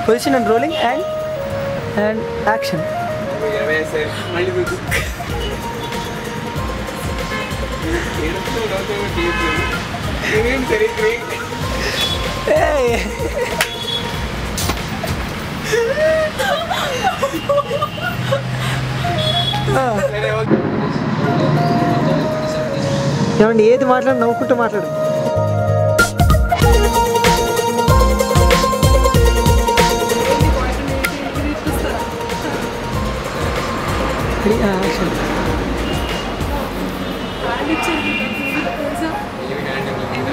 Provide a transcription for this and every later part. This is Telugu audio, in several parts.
Position and rolling and action. Hey. ఏమండి ఏది మాట్లాడు నవ్వుకుంటూ మాట్లాడు.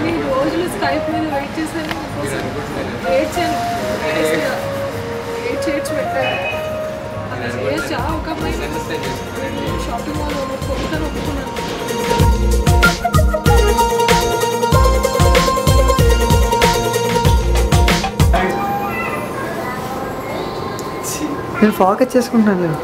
ఎన్ని రోజులు స్కైప్ మీద వెయిట్ చేశాను, వెయిట్ చేయొచ్చు పెట్టాను. చేయొచ్చా ఒక అమ్మాయి షాపింగ్ మాల్ కొనుక్కొని ఒప్పుకున్నాను. నేను ఫోకస్ చేసుకుంటున్నాను.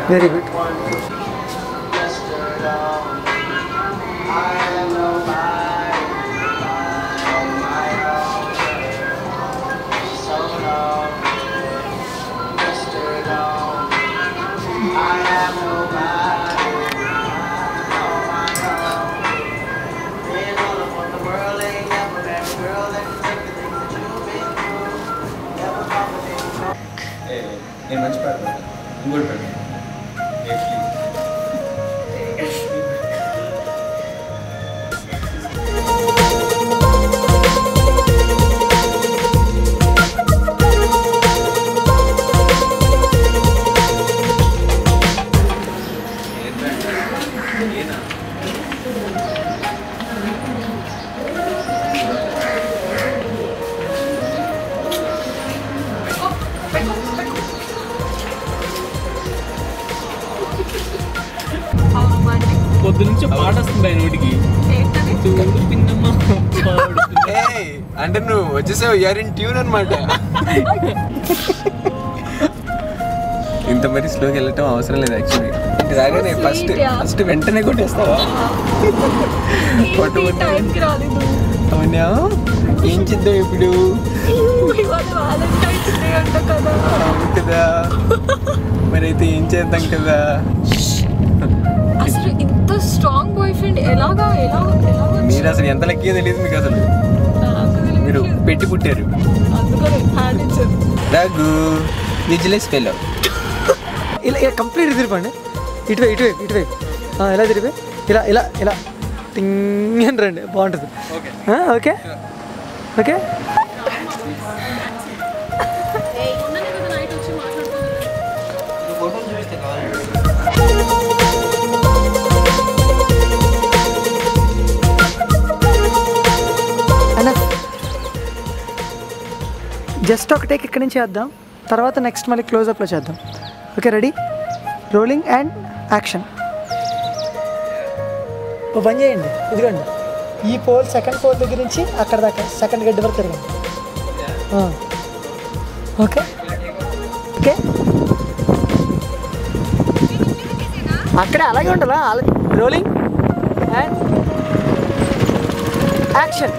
Very good. నేను మంచి పాడతాను, ఇంకోటి పాడతాను. పొద్దు నుంచి పాట వస్తుంది నోటికి. అంటే నువ్వు వచ్చేసావు, యూఆర్ ఇన్ ట్యూన్ అనమాట. ఇంత మరి స్లోకి వెళ్ళటం అవసరం లేదు యాక్చువల్లీ. రాగానే ఫస్ట్ వెంటనే కొట్టేస్తావా? అవునా, ఏం చేద్దాం ఇప్పుడు? కదా మరి అయితే ఏం చేద్దాం కదా. అసలు ఇంత స్ట్రాంగ్ బాయ్ ఫ్రెండ్ ఎలాగా మీరు అసలు ఎంత లక్కీ తెలియదు మీకు. అసలు మీరు పెట్టి పుట్టారు. Raghu vigilance fellow. ఇలా కంప్లీట్ తిరిపండి. ఇటువైపు ఎలా తిరిపి ఇలా టింగ్ అని రండి, బాగుంటుంది. Okay okay. జస్ట్ ఒక టేక్ ఇక్కడి నుంచి చేద్దాం, తర్వాత నెక్స్ట్ మళ్ళీ క్లోజ్అప్లో చేద్దాం. Okay, ready, rolling and action. ఓ పని చేయండి, ఇదిగోండి ఈ పోల్, సెకండ్ పోల్ దగ్గర నుంచి అక్కడ దాకా సెకండ్ గడ్డి వరకు తిరగండి. ఓకే ఓకే, అక్కడే అలాగే ఉండాలా. Rolling and action.